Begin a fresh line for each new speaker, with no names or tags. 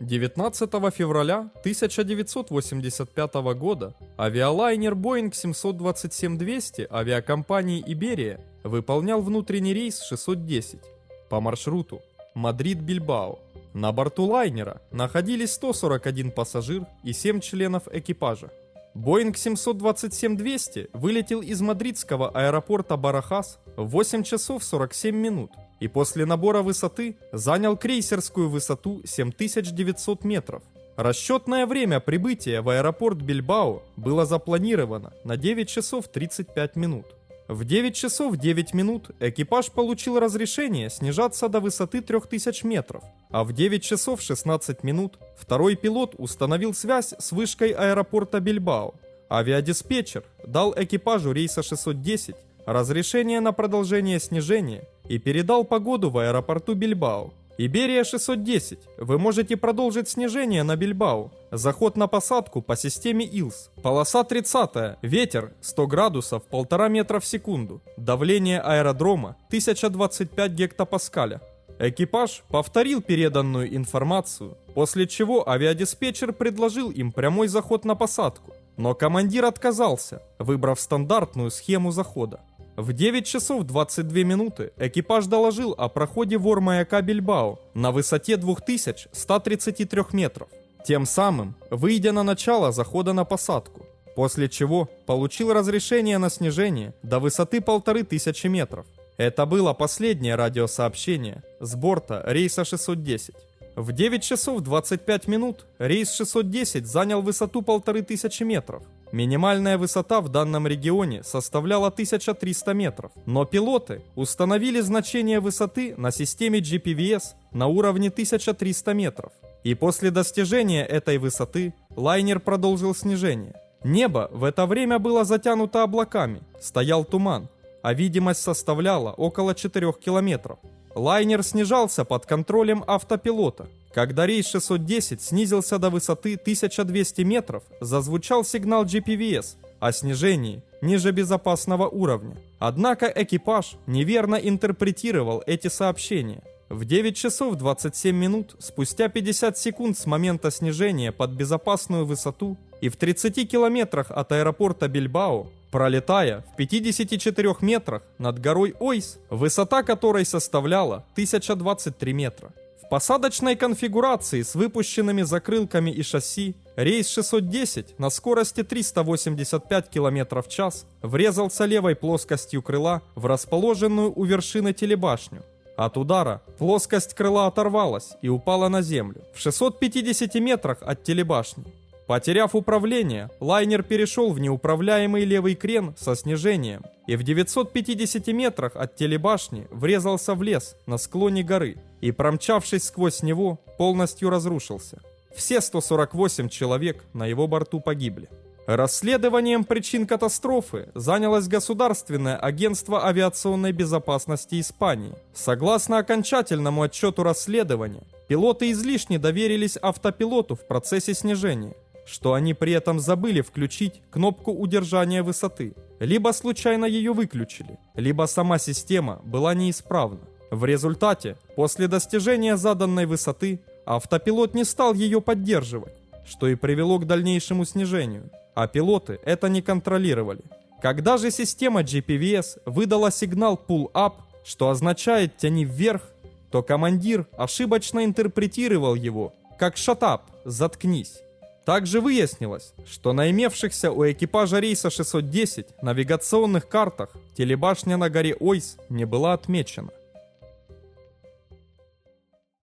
19 февраля 1985 года авиалайнер Boeing 727-200 авиакомпании Iberia выполнял внутренний рейс 610 по маршруту Мадрид-Бильбао. На борту лайнера находились 141 пассажир и 7 членов экипажа. Boeing 727-200 вылетел из мадридского аэропорта Барахас в 8 часов 47 минут и после набора высоты занял крейсерскую высоту 7900 метров. Расчетное время прибытия в аэропорт Бильбао было запланировано на 9 часов 35 минут. В 9 часов 9 минут экипаж получил разрешение снижаться до высоты 3000 метров, а в 9 часов 16 минут второй пилот установил связь с вышкой аэропорта Бильбао. Авиадиспетчер дал экипажу рейса 610 разрешение на продолжение снижения и передал погоду в аэропорту Бильбао. Iberia 610, вы можете продолжить снижение на Бильбао. Заход на посадку по системе ИЛС. Полоса 30, ветер 100 градусов 1,5 метра в секунду. Давление аэродрома 1025 гектопаскаля. Экипаж повторил переданную информацию, после чего авиадиспетчер предложил им прямой заход на посадку. Но командир отказался, выбрав стандартную схему захода. В 9 часов 22 минуты экипаж доложил о проходе вор-маяка Бильбао на высоте 2133 метров, тем самым выйдя на начало захода на посадку, после чего получил разрешение на снижение до высоты 1500 метров. Это было последнее радиосообщение с борта рейса 610. В 9 часов 25 минут рейс 610 занял высоту 1500 метров. Минимальная высота в данном регионе составляла 1300 метров, но пилоты установили значение высоты на системе GPVS на уровне 1300 метров. И после достижения этой высоты лайнер продолжил снижение. Небо в это время было затянуто облаками, стоял туман, а видимость составляла около 4 километров. Лайнер снижался под контролем автопилота. Когда рейс 610 снизился до высоты 1200 метров, зазвучал сигнал GPVS о снижении ниже безопасного уровня. Однако экипаж неверно интерпретировал эти сообщения. В 9 часов 27 минут, спустя 50 секунд с момента снижения под безопасную высоту и в 30 километрах от аэропорта Бильбао, пролетая в 54 метрах над горой Ойс, высота которой составляла 1023 метра. В посадочной конфигурации с выпущенными закрылками и шасси рейс 610 на скорости 385 км в час врезался левой плоскостью крыла в расположенную у вершины телебашню. От удара плоскость крыла оторвалась и упала на землю в 650 метрах от телебашни. Потеряв управление, лайнер перешел в неуправляемый левый крен со снижением и в 950 метрах от телебашни врезался в лес на склоне горы и, промчавшись сквозь него, полностью разрушился. Все 148 человек на его борту погибли. Расследованием причин катастрофы занялось Государственное агентство авиационной безопасности Испании. Согласно окончательному отчету расследования, пилоты излишне доверились автопилоту в процессе снижения, что они при этом забыли включить кнопку удержания высоты, либо случайно ее выключили, либо сама система была неисправна. В результате, после достижения заданной высоты, автопилот не стал ее поддерживать, что и привело к дальнейшему снижению, а пилоты это не контролировали. Когда же система GPVS выдала сигнал Pull Up, что означает «тяни вверх», то командир ошибочно интерпретировал его как «Shut up», «заткнись». Также выяснилось, что на имевшихся у экипажа рейса 610 навигационных картах телебашня на горе Ойс не была отмечена.